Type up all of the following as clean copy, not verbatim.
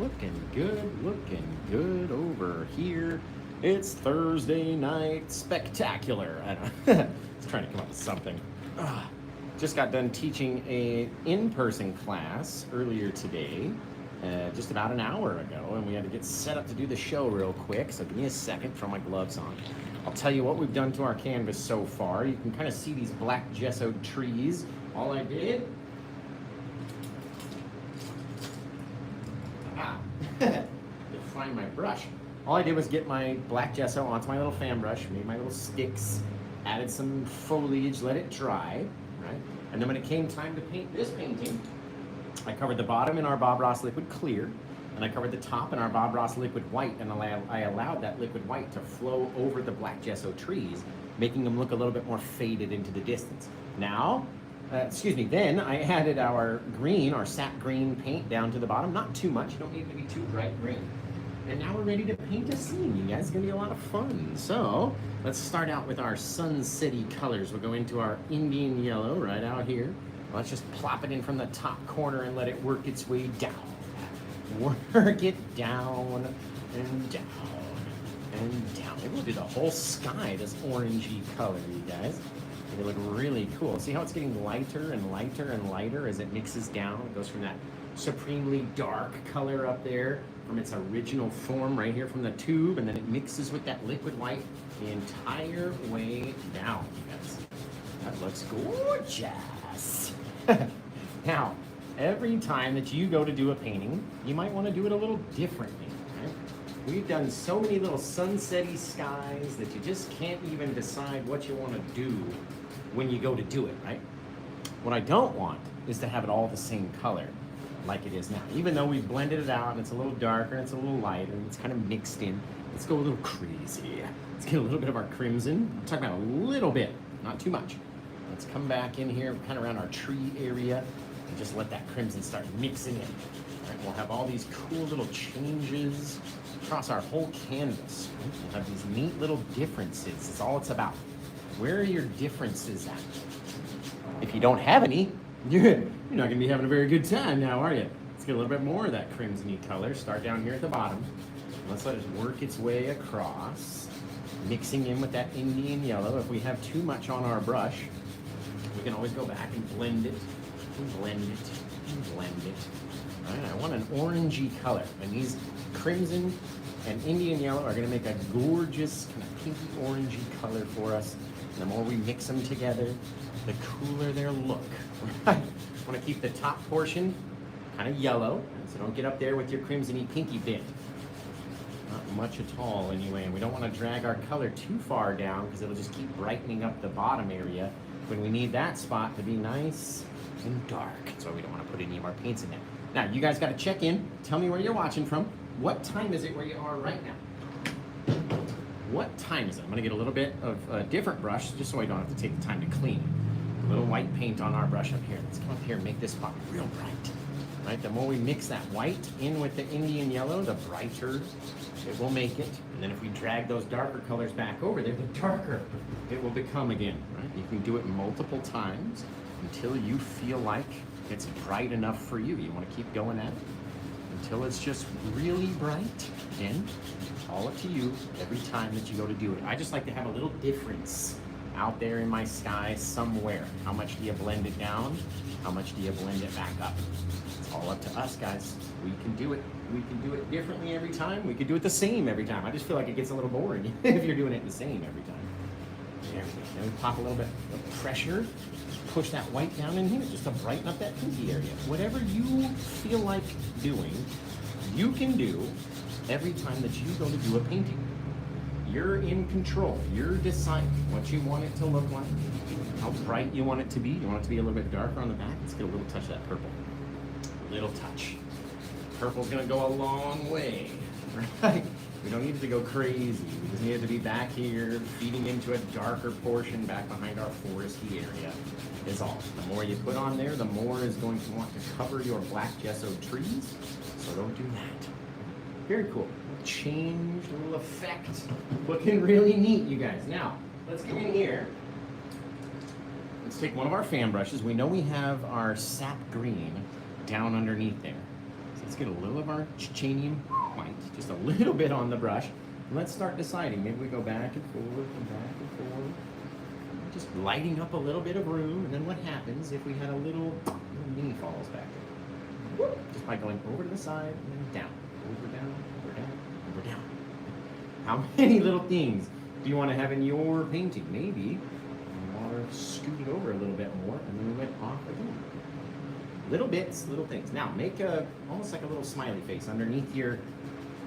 Looking good over here. It's Thursday night spectacular. I was trying to come up with something. Just got done teaching a in-person class earlier today, just about an hour ago, and we had to get set up to do the show real quick, so give me a second, throw my gloves on. I'll tell you what we've done to our canvas so far. You can kind of see these black gessoed trees. All I did, find my brush. All I did was get my black gesso onto my little fan brush, made my little sticks, added some foliage, let it dry, right? And then when it came time to paint this painting, I covered the bottom in our Bob Ross liquid clear, and I covered the top in our Bob Ross liquid white, and I allowed that liquid white to flow over the black gesso trees, making them look a little bit more faded into the distance. Now, then I added our green, our sap green paint down to the bottom. Not too much, you don't need it to be too bright green. And now we're ready to paint a scene, you guys. It's gonna be a lot of fun. So let's start out with our sunsetty colors. We'll go into our Indian yellow right out here. Let's just plop it in from the top corner and let it work its way down. Work it down and down and down. Maybe we'll do the whole sky this orangey color, you guys. They look really cool. See how it's getting lighter and lighter and lighter as it mixes down? It goes from that supremely dark color up there from its original form right here from the tube, and then it mixes with that liquid white the entire way down, you guys. That looks gorgeous. Now, every time that you go to do a painting, you might want to do it a little differently. Right? We've done so many little sunsetty skies that you just can't even decide what you want to do when you go to do it, right? What I don't want is to have it all the same color like it is now. Even though we've blended it out and it's a little darker, and it's a little lighter, and it's kind of mixed in. Let's go a little crazy. Let's get a little bit of our crimson. I'm talking about a little bit, not too much. Let's come back in here, kind of around our tree area, and just let that crimson start mixing in. All right, we'll have all these cool little changes across our whole canvas. Right? We'll have these neat little differences. That's all it's about. Where are your differences at? If you don't have any, you're not gonna be having a very good time now, are you? Let's get a little bit more of that crimson-y color. Start down here at the bottom. Let's let it work its way across, mixing in with that Indian yellow. If we have too much on our brush, we can always go back and blend it, and blend it, and blend it. All right, I want an orangey color, and these crimson and Indian yellow are gonna make a gorgeous kind of pinky orangey color for us. And the more we mix them together, the cooler their look. Right? I want to keep the top portion kind of yellow, so don't get up there with your crimson-y pinky bit. Not much at all anyway, and we don't want to drag our color too far down because it'll just keep brightening up the bottom area when we need that spot to be nice and dark. That's why we don't want to put any of our paints in there. Now, you guys got to check in. Tell me where you're watching from. What time is it where you are right now? What time is it? I'm going to get a little bit of a different brush just so I don't have to take the time to clean it. A little white paint on our brush up here. Let's come up here and make this spot real bright. Right? The more we mix that white in with the Indian yellow, the brighter it will make it. And then if we drag those darker colors back over there, the darker it will become again. Right? You can do it multiple times until you feel like it's bright enough for you. You want to keep going at it until it's just really bright. Again, all up to you every time that you go to do it. I just like to have a little difference out there in my sky somewhere. How much do you blend it down? How much do you blend it back up? It's all up to us, guys. We can do it. We can do it differently every time. We could do it the same every time. I just feel like it gets a little boring if you're doing it the same every time. There we go. Then we pop a little bit of pressure. Push that white down in here just to brighten up that pinky area. Whatever you feel like doing, you can do every time that you go to do a painting. You're in control. You're deciding what you want it to look like, how bright you want it to be. You want it to be a little bit darker on the back. Let's get a little touch of that purple. A little touch. Purple's gonna go a long way, right? We don't need it to go crazy. We just need it to be back here, feeding into a darker portion back behind our foresty area is all. The more you put on there, the more is going to want to cover your black gesso trees, so don't do that. Very cool. Change, a little effect. Looking really neat, you guys. Now, let's come in here. Let's take one of our fan brushes. We know we have our sap green down underneath there. let's get a little of our titanium white, just a little bit on the brush. And let's start deciding. Maybe we go back and forth and back and forth. Just lighting up a little bit of room. And then what happens if we had a little mini falls back there? Just by going over to the side and then down. Over, down, over, down, over, down. How many little things do you want to have in your painting? Maybe water scooted over a little bit more and then we went off again. Little bits, little things. Now make almost like a little smiley face underneath your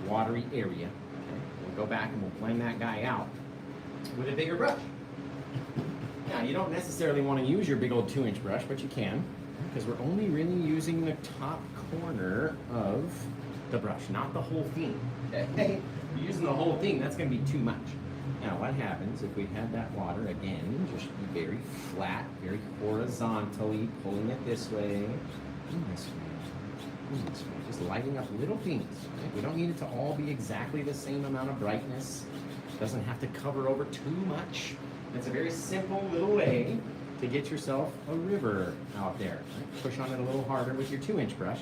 watery area. Okay? We'll go back and we'll blend that guy out with a bigger brush. Now you don't necessarily want to use your big old 2-inch brush, but you can, because we're only really using the top corner of the brush, not the whole thing. Okay? If you're using the whole thing, that's going to be too much. Now what happens if we had that water, again, just be very flat, very horizontally, pulling it this way, and this way, and this way, just lighting up little things. Right? We don't need it to all be exactly the same amount of brightness. It doesn't have to cover over too much. It's a very simple little way to get yourself a river out there. Right? Push on it a little harder with your 2-inch brush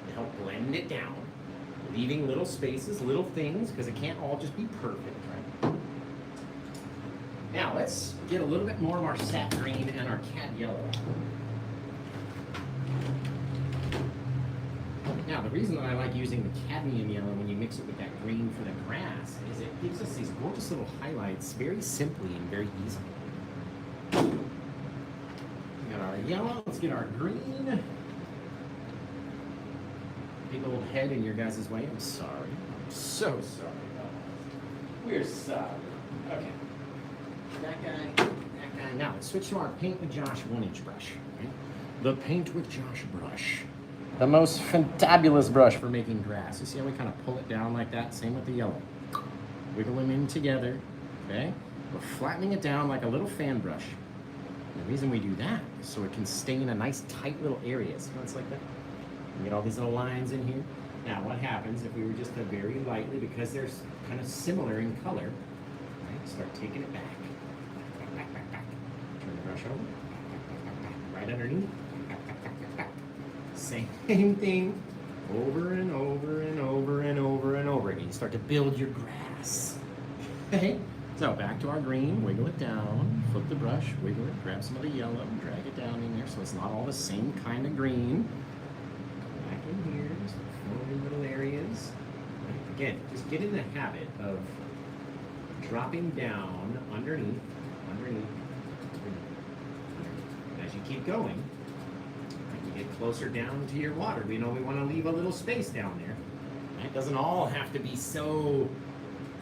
to help blend it down, leaving little spaces, little things, because it can't all just be perfect, right? Now let's get a little bit more of our sap green and our cad yellow. Now the reason that I like using the cadmium yellow when you mix it with that green for the grass is it gives us these gorgeous little highlights very simply and very easily. We got our yellow, let's get our green. Big old head in your guys' way, I'm sorry. I'm so sorry about that. We're sorry. Okay. That guy. Now let's switch to our PaintWithJosh 1-inch brush. Okay? The PaintWithJosh brush. The most fantabulous brush for making grass. You see how we kind of pull it down like that? Same with the yellow. Wiggle them in together. Okay? We're flattening it down like a little fan brush. And the reason we do that is so it can stay in a nice tight little area. See how it's like that? You get all these little lines in here. Now what happens if we were just to very lightly, because they're kind of similar in color, right? Start taking it back. Back. Turn the brush over. Back. Right underneath. Back. Same thing over and over and over and over and over again. You start to build your grass. Okay? So back to our green, wiggle it down, flip the brush, wiggle it, grab some of the yellow, drag it down in there so it's not all the same kind of green. Back in here, just fill in little areas. Again, just get in the habit of dropping down underneath. And as you keep going, you get closer down to your water. We know we want to leave a little space down there. It doesn't all have to be so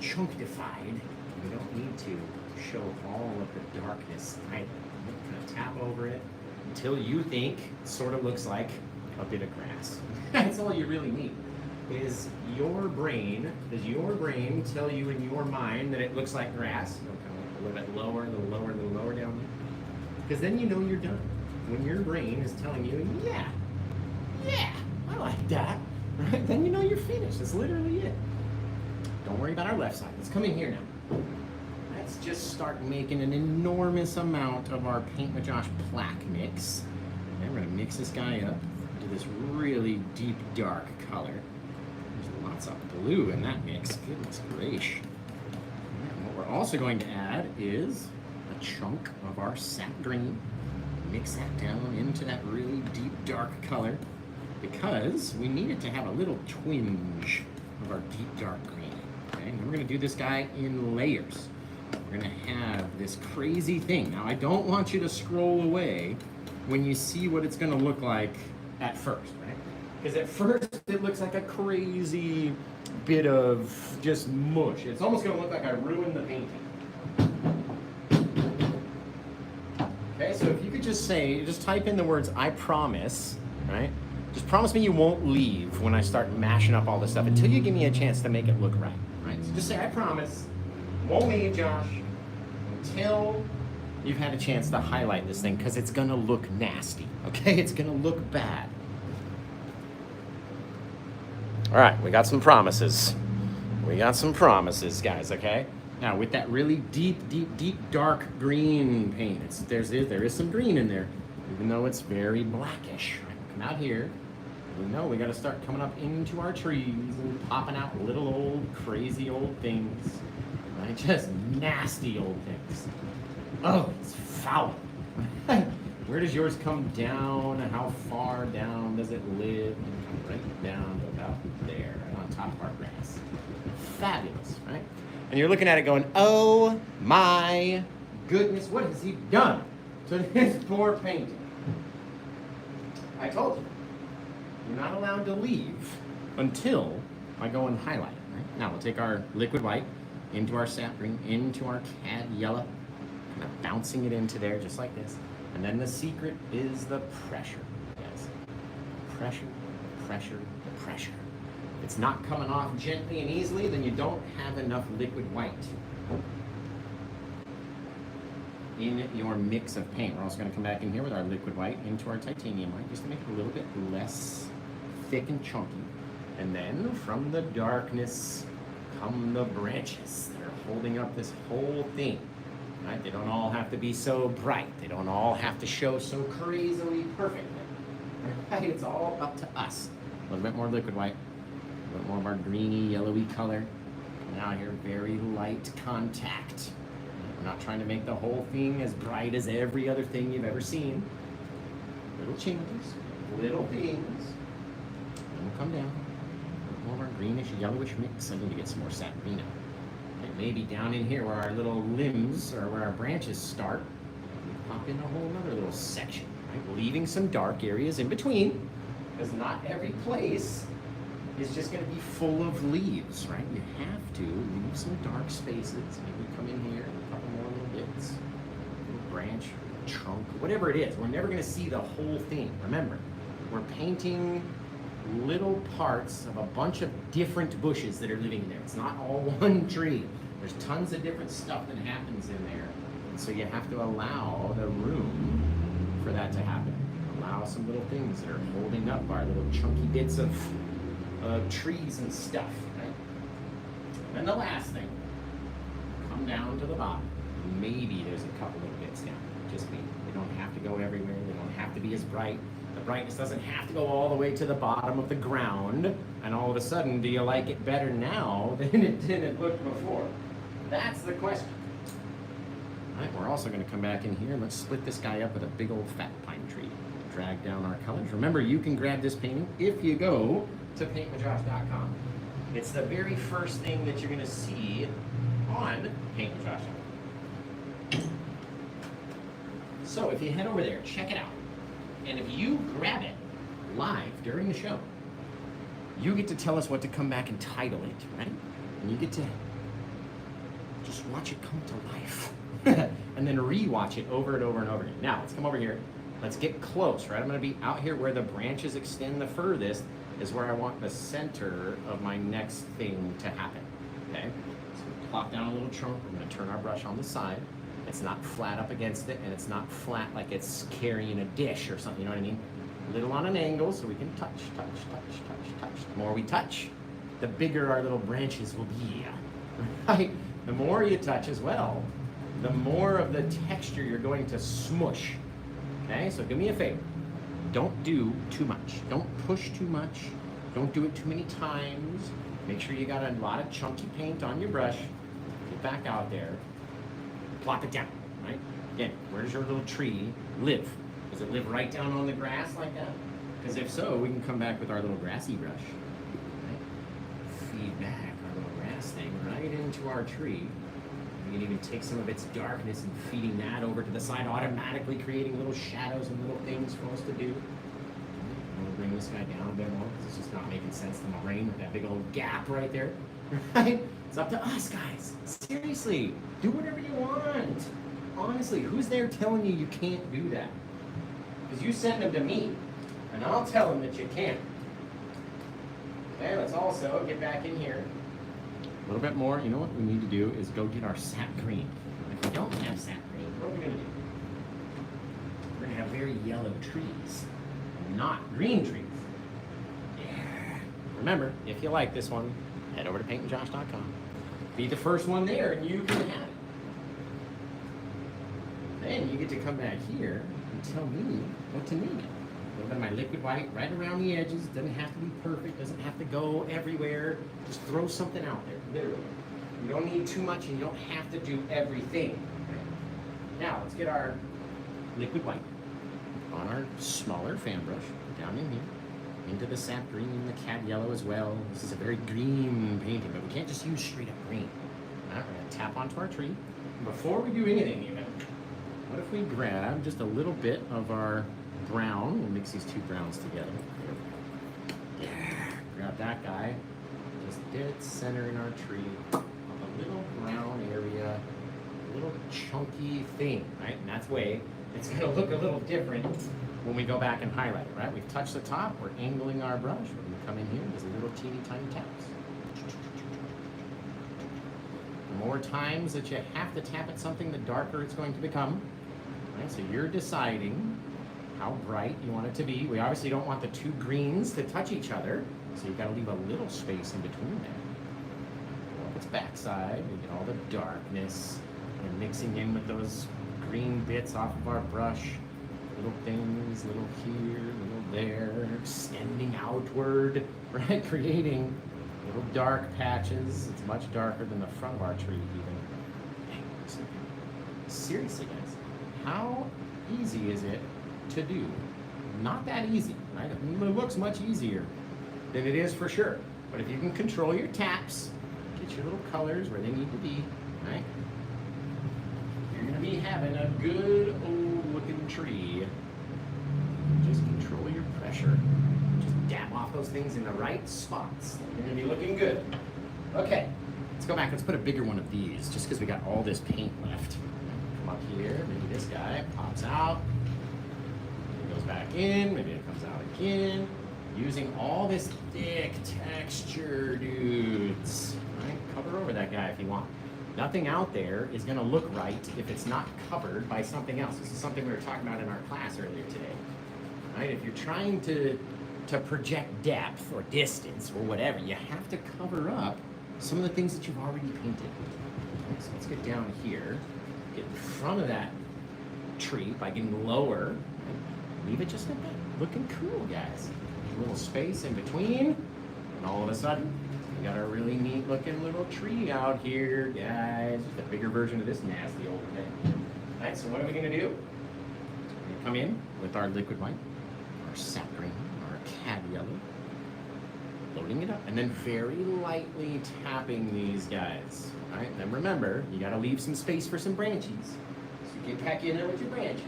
chunkified. We don't need to show all of the darkness either. Kind of tap over it until you think it sort of looks like a bit of grass. That's all you really need. Does your brain tell you in your mind that it looks like grass? Kind of a little bit lower, a little lower, a little lower down there. Because then you know you're done. When your brain is telling you, yeah, I like that, right? Then you know you're finished. That's literally it. Don't worry about our left side. Let's come in here now. Let's just start making an enormous amount of our PaintWithJosh plaque mix. And we're gonna mix this guy up into this really deep, dark color. There's lots of blue in that mix. Goodness gracious. And what we're also going to add is a chunk of our sap green. Mix that down into that really deep, dark color because we need it to have a little twinge of our deep, dark green. Okay, and we're gonna do this guy in layers. We're gonna have this crazy thing. Now, I don't want you to scroll away when you see what it's gonna look like at first, right? Because at first, it looks like a crazy bit of just mush. It's almost gonna look like I ruined the painting. Okay, so if you could just type in the words, I promise, right? Just promise me you won't leave when I start mashing up all this stuff until you give me a chance to make it look right, right? So just say, I promise, won't leave, Josh, until you've had a chance to highlight this thing, because it's gonna look nasty, okay? It's gonna look bad. All right, we got some promises. We got some promises, guys, okay? Now, with that really deep, dark green paint, there is some green in there, even though it's very blackish. Right, come out here, we know we got to start coming up into our trees and popping out little old crazy old things, right? Just nasty old things. Oh, it's foul. Where does yours come down? How far down does it live? Right down to about there, right on top of our grass. Fabulous, right? And you're looking at it going, oh my goodness, what has he done to this poor painting? I told you, you're not allowed to leave until I go and highlight it, right? Now we'll take our liquid white into our sap green, into our cad yellow, kind of bouncing it into there just like this. And then the secret is the pressure, guys. Pressure, pressure, pressure. If it's not coming off gently and easily, then you don't have enough liquid white in your mix of paint. We're also going to come back in here with our liquid white into our titanium white just to make it a little bit less thick and chunky. And then from the darkness come the branches that are holding up this whole thing. Right? They don't all have to be so bright. They don't all have to show so crazily perfectly. Right? It's all up to us. A little bit more liquid white, a little more of our greeny, yellowy color. Now here, very light contact. We're not trying to make the whole thing as bright as every other thing you've ever seen. Little changes, little things. And we'll come down. More of our greenish, yellowish mix. I need to get some more sap green out. Maybe down in here where our little limbs or where our branches start, we pop in a whole other little section, right? Leaving some dark areas in between, because not every place is just going to be full of leaves, right? You have to leave some dark spaces. Maybe come in here and a couple more little bits, a little branch, a trunk, whatever it is. We're never going to see the whole thing. Remember, we're painting little parts of a bunch of different bushes that are living in there. It's not all one tree. There's tons of different stuff that happens in there. And so you have to allow the room for that to happen. Allow some little things that are holding up our little chunky bits of trees and stuff, right? And the last thing, come down to the bottom. Maybe there's a couple little bits down. Just maybe. They don't have to go everywhere. They don't have to be as bright. The brightness doesn't have to go all the way to the bottom of the ground, and all of a sudden, do you like it better now than it didn't look before? That's the question. All right, we're also going to come back in here and let's split this guy up with a big old fat pine tree. Drag down our colors. Remember, you can grab this painting if you go to PaintWithJosh.com. It's the very first thing that you're going to see on PaintWithJosh.com. So if you head over there, check it out. And if you grab it live during the show, you get to tell us what to come back and title it, right? And you get to just watch it come to life. And then re-watch it over and over and over again. Now, let's come over here. Let's get close, right? I'm going to be out here where the branches extend the furthest is where I want the center of my next thing to happen, okay? So we plop down a little trunk. We're going to turn our brush on the side. It's not flat up against it, and it's not flat like it's carrying a dish or something, you know what I mean? A little on an angle so we can touch, touch, touch, touch, touch. The more we touch, the bigger our little branches will be, right? The more you touch as well, the more of the texture you're going to smush, okay? So do me a favor. Don't do too much. Don't push too much. Don't do it too many times. Make sure you got a lot of chunky paint on your brush. Get back out there. Plop it down, right? Again, where does your little tree live? Does it live right down on the grass like that? Because if so, we can come back with our little grassy brush, right? Feed back our little grass thing right into our tree. We can even take some of its darkness and feeding that over to the side, automatically creating little shadows and little things for us to do. We'll bring this guy down a bit more because it's just not making sense to my brain with that big old gap right there. Right? It's up to us, guys. Seriously, do whatever you want. Honestly, who's there telling you you can't do that? Because you send them to me, and I'll tell them that you can't. Okay, let's also get back in here. A little bit more. You know what we need to do is go get our sap green. If we don't have sap green, what are we going to do? We're going to have very yellow trees, not green trees. Yeah. Remember, if you like this one, head over to PaintWithJosh.com. Be the first one there, and you can have it. Then you get to come back here and tell me what to name it. A little bit of my liquid white right around the edges. Doesn't have to be perfect, doesn't have to go everywhere. Just throw something out there, literally. You don't need too much and you don't have to do everything. Now, let's get our liquid white on our smaller fan brush, down in here, into the sap green, the cad yellow as well. This is a very green painting, but we can't just use straight up green. All right, we're gonna tap onto our tree. Before we do anything even, what if we grab just a little bit of our brown, we'll mix these two browns together. Yeah, grab that guy, just dead center in our tree, of a little brown area, a little chunky thing, right? And that's way it's gonna look a little different when we go back and highlight it, right? We've touched the top, we're angling our brush, we're gonna come in here, just little teeny tiny taps. The more times that you have to tap at something, the darker it's going to become. Right? So you're deciding how bright you want it to be. We obviously don't want the two greens to touch each other, so you've got to leave a little space in between there. Go up its backside, we get all the darkness, and mixing in with those green bits off of our brush. Little things, little here, little there, extending outward, right? Creating little dark patches. It's much darker than the front of our tree even. Seriously, guys, how easy is it to do? Not that easy, right? It looks much easier than it is for sure. But if you can control your taps, get your little colors where they need to be, right? You're gonna be having a good old looking tree. Just control your pressure. Just dab off those things in the right spots. You're gonna be looking good. Okay, let's go back. Let's put a bigger one of these, just because we got all this paint left. Come up here, maybe this guy pops out. It goes back in, maybe it comes out again. Using all this thick texture, dudes. Right? Cover over that guy if you want. Nothing out there is gonna look right if it's not covered by something else. This is something we were talking about in our class earlier today. Right? If you're trying to project depth or distance or whatever, you have to cover up some of the things that you've already painted. Okay, so let's get down here, get in front of that tree by getting lower. Leave it just a bit, looking cool, guys. A little space in between, and all of a sudden, we got a really neat looking little tree out here, guys. Just a bigger version of this nasty old thing. All right, so what are we gonna do? We're gonna come in with our liquid white, our sap green, our cad yellow, loading it up, and then very lightly tapping these guys. All right, then remember, you gotta leave some space for some branches. So get back in there with your branches.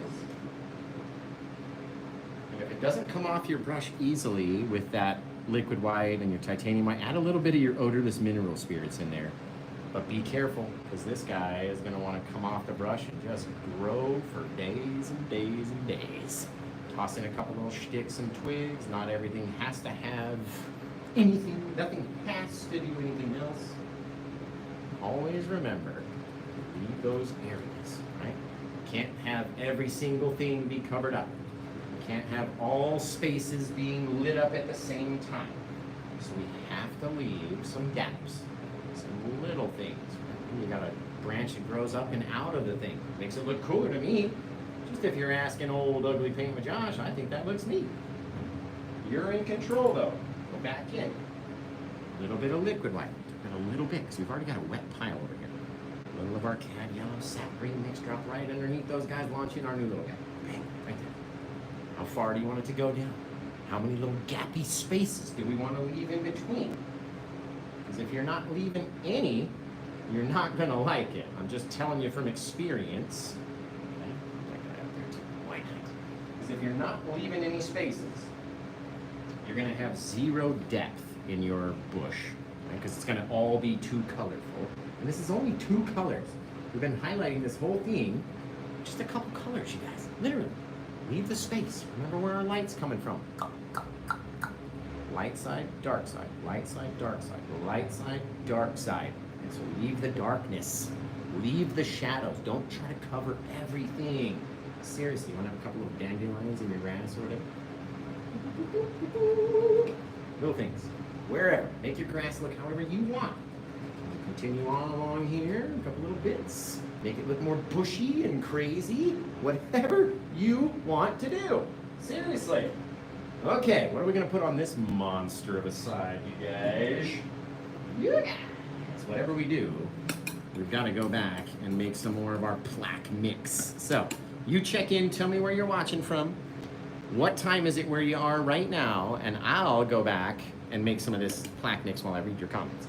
And if it doesn't come off your brush easily with that liquid white and your titanium white, add a little bit of your odorless mineral spirits in there. But be careful, because this guy is gonna wanna come off the brush and just grow for days and days and days. Toss in a couple little sticks and twigs. Not everything has to have anything, nothing has to do anything else. Always remember, leave those areas, right? Can't have every single thing be covered up. Can't have all spaces being lit up at the same time. So we have to leave some gaps, some little things. You got a branch that grows up and out of the thing. Makes it look cooler to me. Just if you're asking old ugly Paint with Josh, I think that looks neat. You're in control though. Go back in. A little bit of liquid white. And a little bit, because we've already got a wet pile over here. A little of our cad yellow, sap green mix drop right underneath those guys, launching our new little guy. Bang, right there. How far do you want it to go down? How many little gappy spaces do we want to leave in between? Because if you're not leaving any, you're not going to like it. I'm just telling you from experience. Okay? That guy up there too. White knight. Because if you're not leaving any spaces, you're going to have zero depth in your bush. Because it's going to all be too colorful. And this is only 2 colors. We've been highlighting this whole theme. Just a couple colors, you guys. Literally. Leave the space. Remember where our light's coming from. Light side, dark side. Light side, dark side. Light side, dark side. And so leave the darkness. Leave the shadows. Don't try to cover everything. Seriously, you want to have a couple of dandelions in your grass or whatever? Little things. Wherever. Make your grass look however you want. Continue on along here. A couple little bits. Make it look more bushy and crazy. Whatever you want to do. Seriously. Okay, what are we gonna put on this monster of a side, you guys? Yeah. So whatever we do, we've got to go back and make some more of our plaque mix. So you check in, tell me where you're watching from, what time is it where you are right now, and I'll go back and make some of this plaque mix while I read your comments.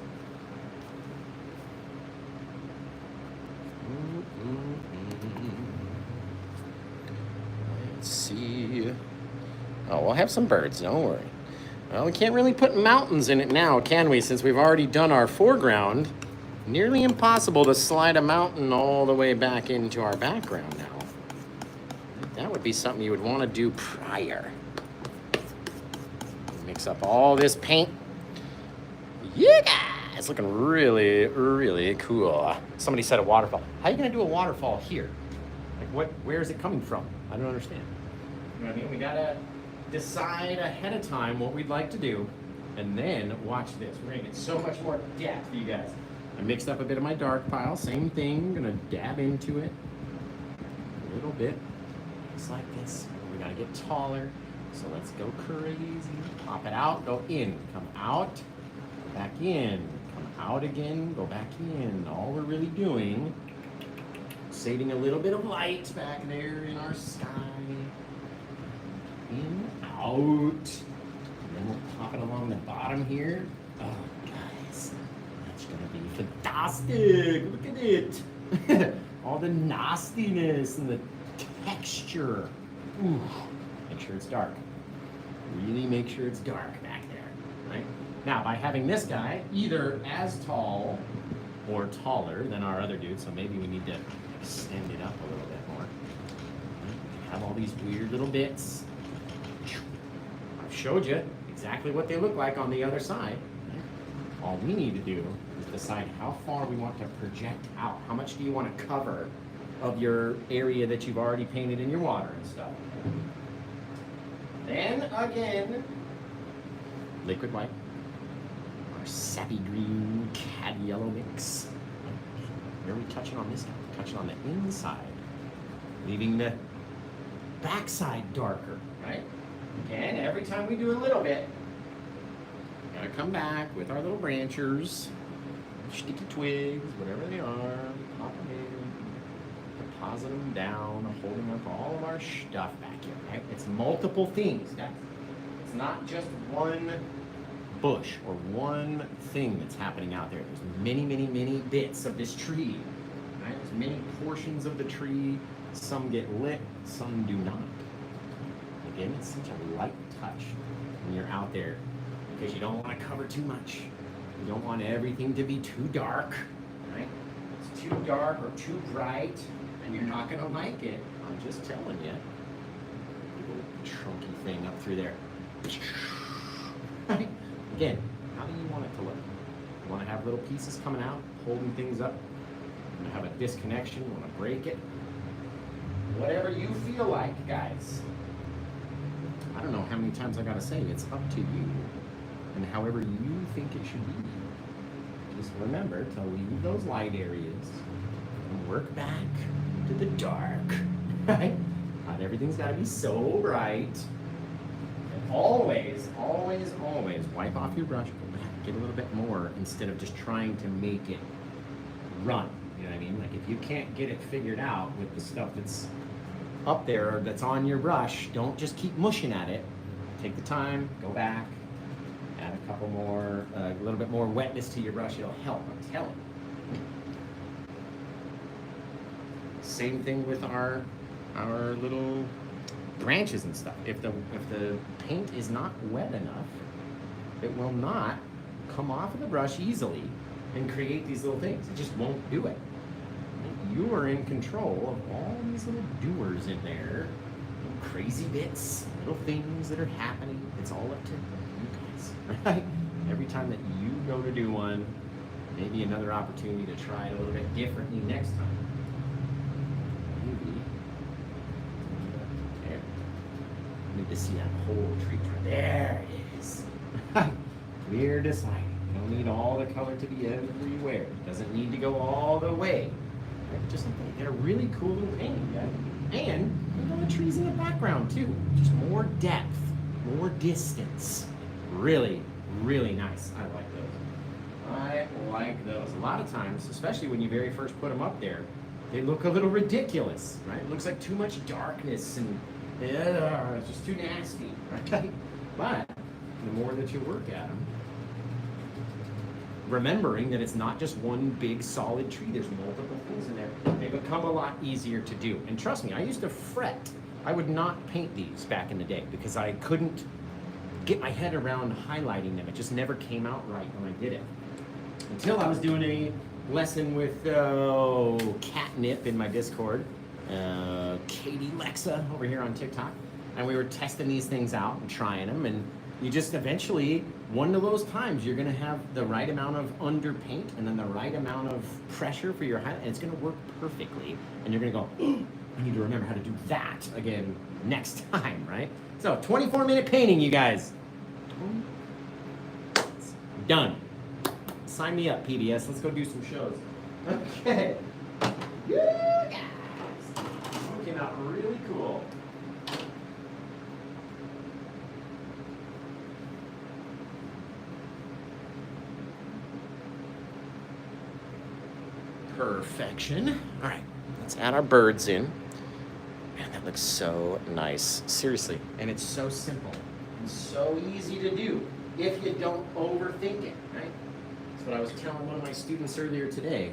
Let's see. Oh, we'll have some birds, don't worry. Well, we can't really put mountains in it now, can we, since we've already done our foreground? Nearly impossible to slide a mountain all the way back into our background now. That would be something you would want to do prior. Mix up all this paint. Yeah, it's looking really, really cool. Somebody said a waterfall. How are you going to do a waterfall here? Like, where is it coming from? I don't understand. You know what I mean? We got to decide ahead of time what we'd like to do, and then watch this. We're gonna get so much more depth for you guys. I mixed up a bit of my dark pile, same thing, gonna dab into it a little bit, just like this. We gotta get taller, so let's go crazy. Pop it out, go in, come out, go back in, come out again, go back in. All we're really doing, saving a little bit of light back there in our sky. In, out, and then we'll pop it along the bottom here. Oh, guys, that's gonna be fantastic. Look at it. All the nastiness and the texture. Ooh, make sure it's dark. Really make sure it's dark back there, right? Now, by having this guy either as tall or taller than our other dude, so maybe we need to extend it up a little bit more. Right? Have all these weird little bits. Showed you exactly what they look like on the other side. All we need to do is decide how far we want to project out. How much do you want to cover of your area that you've already painted in your water and stuff. Then again, liquid white, our sappy green cad yellow mix. Where are we touching on this time? We're touching on the inside, leaving the backside darker, right? Again, every time we do a little bit, gotta come back with our little branchers, sticky twigs, whatever they are, pop them in, deposit them down, holding up all of our stuff back here, right? It's multiple things, guys. It's not just one bush or one thing that's happening out there. There's many, many, many bits of this tree, right? There's many portions of the tree. Some get lit, some do not. Again, it's such a light touch when you're out there because you don't want to cover too much. You don't want everything to be too dark, right? If it's too dark or too bright, and you're not going to like it. I'm just telling you. Little chunky thing up through there. Right? Again, how do you want it to look? You want to have little pieces coming out, holding things up? You want to have a disconnection? You want to break it? Whatever you feel like, guys. I don't know how many times I gotta say, it's up to you. And however you think it should be. Just remember to leave those light areas and work back to the dark, right? Not everything's gotta be so bright. And always, always, always wipe off your brush, go back, get a little bit more instead of just trying to make it run. You know what I mean? Like if you can't get it figured out with the stuff that's up there that's on your brush, don't just keep mushing at it. Take the time, go back, add a couple more, a little bit more wetness to your brush. It'll help, I'm telling you. Same thing with our little branches and stuff. If the paint is not wet enough, it will not come off of the brush easily and create these little things. It just won't do it. You are in control of all these little doers in there, little crazy bits, little things that are happening. It's all up to you guys, right? Every time that you go to do one, maybe another opportunity to try it a little bit differently next time. Maybe there. I need to see that whole tree. There it is. Clear deciding. You don't need all the color to be everywhere. It doesn't need to go all the way. Just like that, you get a really cool little painting, guys. And you know the trees in the background too. Just more depth. more distance. Really, really nice. I like those. I like those. A lot of times, especially when you very first put them up there, they look a little ridiculous, right? It looks like too much darkness and it's just too nasty, right? But the more that you work at them, remembering that it's not just one big solid tree, there's multiple things in there, they become a lot easier to do. And trust me, I used to fret. I would not paint these back in the day because I couldn't get my head around highlighting them. It just never came out right when I did it. Until I was doing a lesson with Catnip in my Discord, Katie Lexa over here on TikTok, and we were testing these things out and trying them, and you just eventually, one of those times, you're gonna have the right amount of underpaint and then the right amount of pressure for your highlight, and it's gonna work perfectly. And you're gonna go, oh, I need to remember how to do that again next time, right? So 24-minute painting, you guys. Done. Sign me up, PBS. Let's go do some shows. Okay. You guys. That came out really cool. Perfection. All right, let's add our birds in. Man, that looks so nice. Seriously, and it's so simple and so easy to do if you don't overthink it, right? That's what I was telling one of my students earlier today.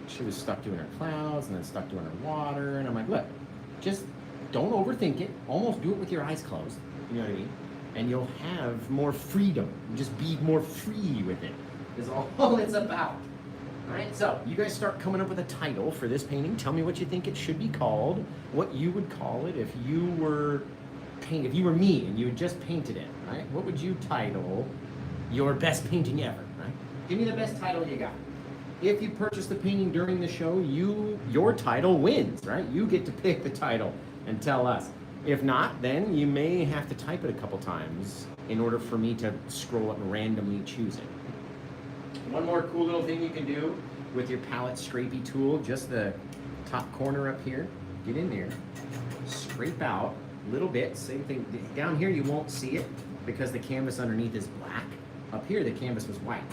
She was stuck doing her clouds and then stuck doing her water, and I'm like, look, just don't overthink it. Almost do it with your eyes closed, you know what I mean? And you'll have more freedom. Just be more free with it, is all it's about. All right, so you guys start coming up with a title for this painting. Tell me what you think it should be called, what you would call it if you were me and you had just painted it, right? What would you title your best painting ever, right? Give me the best title you got. If you purchase the painting during the show, your title wins, right? You get to pick the title and tell us. If not, then you may have to type it a couple times in order for me to scroll up and randomly choose it. One more cool little thing you can do with your palette scrapey tool, just the top corner up here, get in there, scrape out a little bit, same thing. Down here you won't see it because the canvas underneath is black. Up here the canvas was white.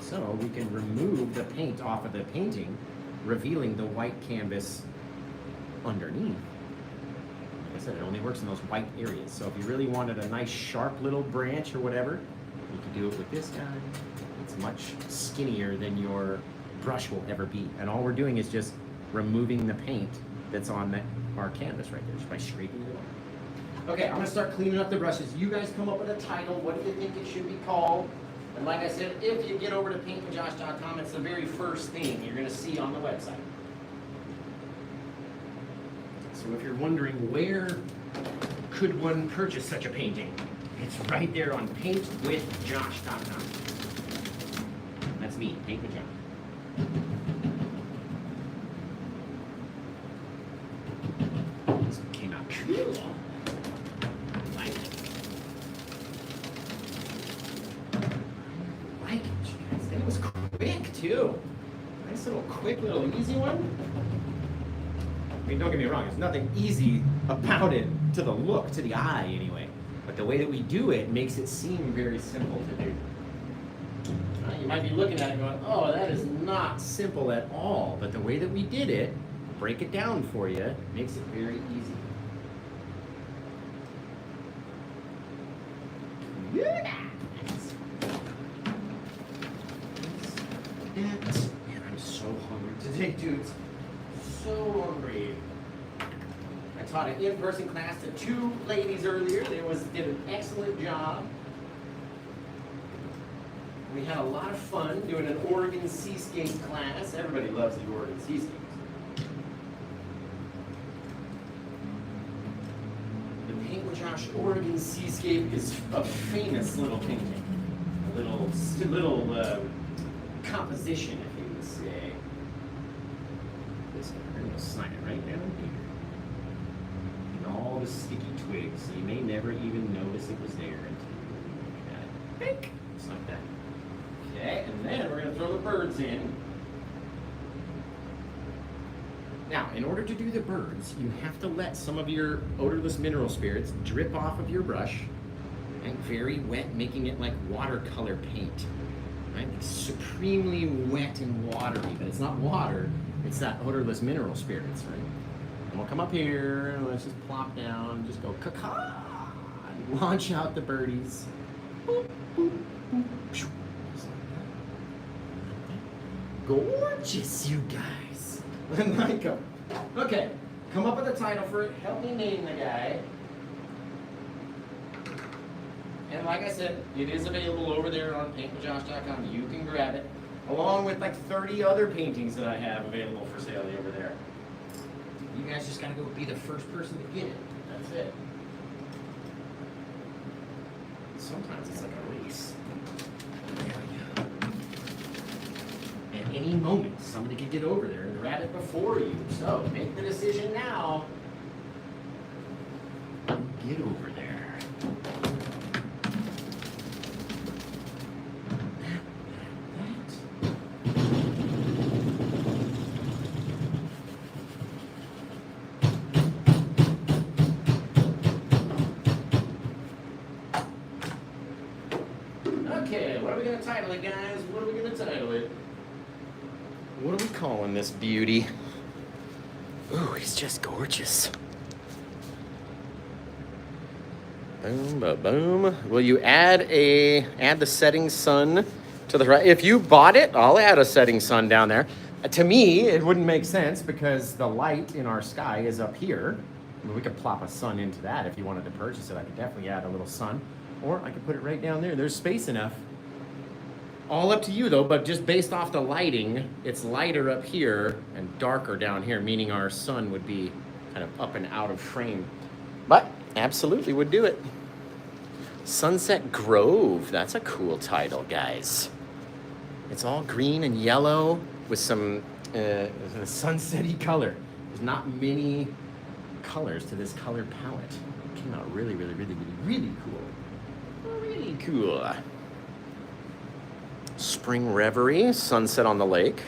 So we can remove the paint off of the painting, revealing the white canvas underneath. Like I said, it only works in those white areas. So if you really wanted a nice sharp little branch or whatever, you can do it with this guy. It's much skinnier than your brush will ever be. And all we're doing is just removing the paint that's on our canvas right there, just by scraping it off. Okay, I'm gonna start cleaning up the brushes. You guys come up with a title. What do you think it should be called? And like I said, if you get over to PaintWithJosh.com, it's the very first thing you're gonna see on the website. So if you're wondering where could one purchase such a painting, it's right there on PaintWithJosh.com. That's me, PaintWithJosh. This came out cool. I like it. I like it, you guys. And it was quick, too. Nice little quick, little easy one. I mean, don't get me wrong, there's nothing easy about it to the look, to the eye anyway. But the way that we do it makes it seem very simple to do. You might be looking at it going, oh, that is not simple at all. But the way that we did it, break it down for you, makes it very easy. Man, I'm so hungry today, dudes. So hungry. I taught an in-person class to 2 ladies earlier. They did an excellent job. We had a lot of fun doing an Oregon seascape class. Everybody loves the Oregon seascapes. The PaintWithJosh Oregon seascape is a famous little painting. A little composition, if you would say. We're going to slide it right down here. And all the sticky twigs, so you may never even notice it was there until you look at it. Just like that. Okay, and then we're going to throw the birds in. Now, in order to do the birds, you have to let some of your odorless mineral spirits drip off of your brush Right? Very wet, making it like watercolor paint. Right? Like supremely wet and watery, but it's not water, it's that odorless mineral spirits, right? And we'll come up here and let's just plop down and just go caca and launch out the birdies. Boop, boop, boop. Just like that. Gorgeous, you guys. And I go. Okay, come up with a title for it. Help me name the guy. And like I said, it is available over there on PaintWithJosh.com. You can grab it, along with like 30 other paintings that I have available for sale over there. You guys just gotta go be the first person to get it. That's it. Sometimes it's like a race. There we go. At any moment, somebody could get over there and grab it before you. So make the decision now. Get over there. Okay, what are we going to title it, guys? What are we going to title it? What are we calling this beauty? Ooh, he's just gorgeous. Boom, ba boom. Will you add the setting sun to the right? If you bought it, I'll add a setting sun down there. To me, it wouldn't make sense because the light in our sky is up here. I mean, we could plop a sun into that if you wanted to purchase it. I could definitely add a little sun. Or I could put it right down there. There's space enough. All up to you though, but just based off the lighting, it's lighter up here and darker down here, meaning our sun would be kind of up and out of frame. But absolutely would do it. Sunset Grove, that's a cool title, guys. It's all green and yellow with some sunset-y color. There's not many colors to this color palette. It came out really, really, really, really, really cool. Really cool. Spring Reverie, sunset on the lake.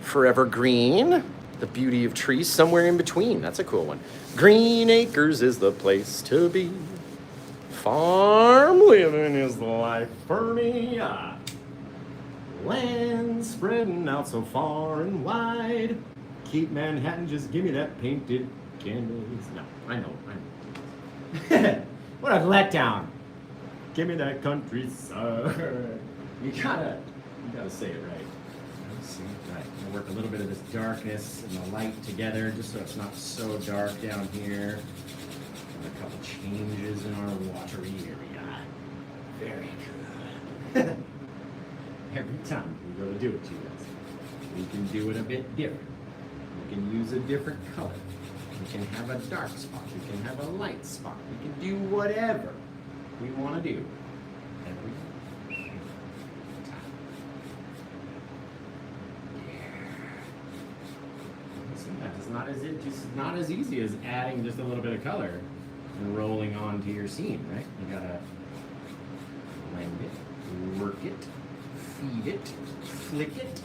Forever Green, the beauty of trees, somewhere in between. That's a cool one. Green Acres is the place to be. Farm living is the life for me. Land spreading out so far and wide. Keep Manhattan, just give me that painted canvas. No, I know. What a letdown. Give me that countryside. You gotta say it right. Right. I'll work a little bit of this darkness and the light together, just so it's not so dark down here. And a couple changes in our watery area. Very good. Every time we go to do it to you guys, we can do it a bit different. We can use a different color. We can have a dark spot. We can have a light spot. We can do whatever we want to do. Every time. Sometimes it's not as easy as adding just a little bit of color and rolling onto your scene, right? You gotta blend it, work it, feed it, flick it,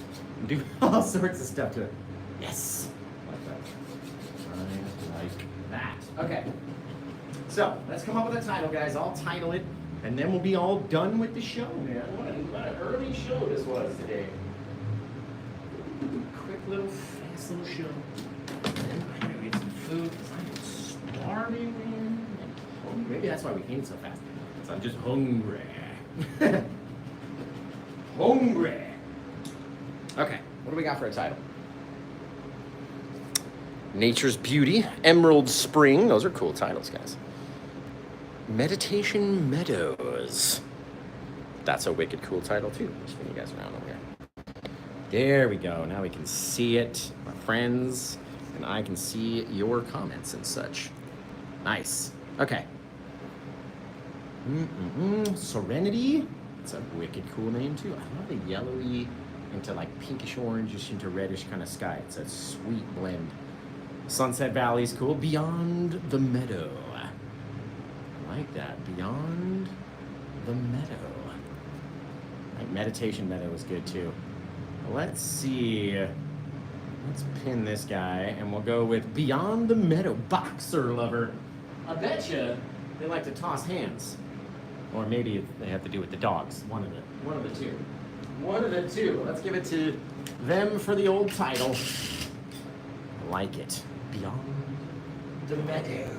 do all sorts of stuff to it. Yes, like that. I like that. Okay. So let's come up with a title, guys. I'll title it, and then we'll be all done with the show, man. What an early show this was today. Quick little, fast little show. And I'm gonna get some food because I'm starving, man. And maybe that's why we came so fast. Because I'm just hungry. Hungry. Okay, what do we got for a title? Nature's Beauty, Emerald Spring. Those are cool titles, guys. Meditation Meadows. That's a wicked cool title too. Just spin you guys around over here. There we go. Now we can see it, my friends, and I can see your comments and such. Nice. Okay. Serenity. It's a wicked cool name too. I love the yellowy into like pinkish orange, into reddish kind of sky. It's a sweet blend. Sunset Valley's cool. Beyond the Meadow. I like that. Beyond the Meadow. Like Meditation Meadow is good too. Let's see. Let's pin this guy and we'll go with Beyond the Meadow. Boxer Lover. I betcha they like to toss hands. Or maybe they have to do with the dogs. One of the two. One of the two. Let's give it to them for the old title. I like it. Beyond the meadow.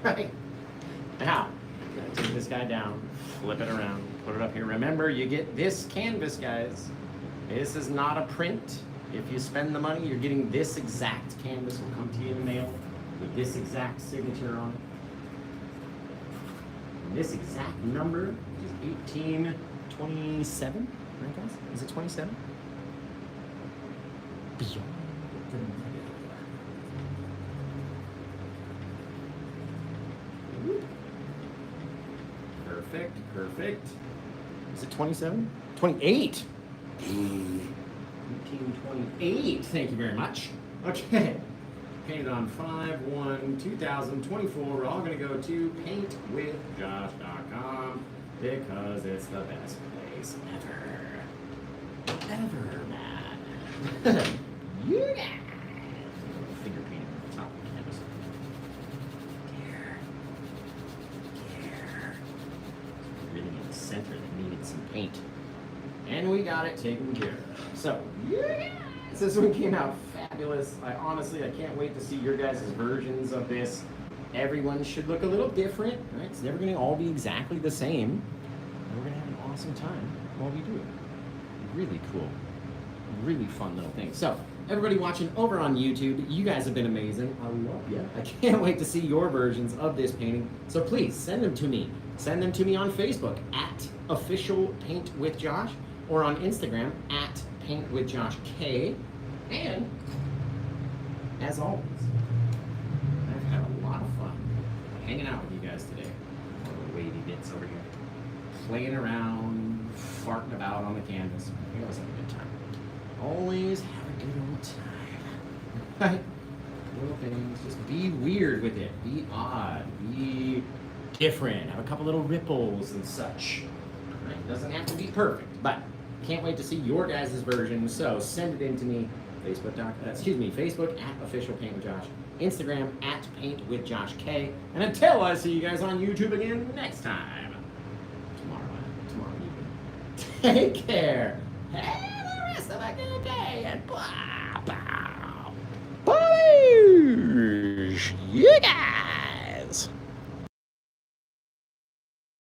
Right. Now, gotta take this guy down, flip it around, put it up here. Remember, you get this canvas, guys. This is not a print. If you spend the money, you're getting this exact canvas. Will come to you in the mail with this exact signature on it. And this exact number is 1827, right guys? Is it 27? Beyond the meadow. Perfect, perfect. Is it 27? 28! 1828, thank you very much. Okay, painted on 5/1/2024. We're all going to go to PaintWithJosh.com because it's the best place ever. Ever, man. You guys. Finger painting on the top of the canvas. There. Really in the center that needed some paint. And we got it taken care of. So, yeah, this one came out fabulous. I can't wait to see your guys' versions of this. Everyone should look a little different, right? It's never going to all be exactly the same. And we're going to have an awesome time while we do it. Really cool. Really fun little thing. So, everybody watching over on YouTube, you guys have been amazing. I love you. I can't wait to see your versions of this painting. So please, send them to me. Send them to me on Facebook at Official Paint with Josh, or on Instagram at PaintWithJoshK. And, as always, I've had a lot of fun hanging out with you guys today. All the wavy bits over here. Playing around, farting about on the canvas. It was a good time. Always have a good old time. Right? Little things. Just be weird with it. Be odd. Be different. Have a couple little ripples and such. Right? Doesn't have to be perfect, but can't wait to see your guys' version. So send it in to me. Facebook at Official Paint with Josh. Instagram at PaintWithJoshK. And until I see you guys on YouTube again next time. Tomorrow evening. Take care. Have the rest of a good day and blah, blah. Polish. You guys.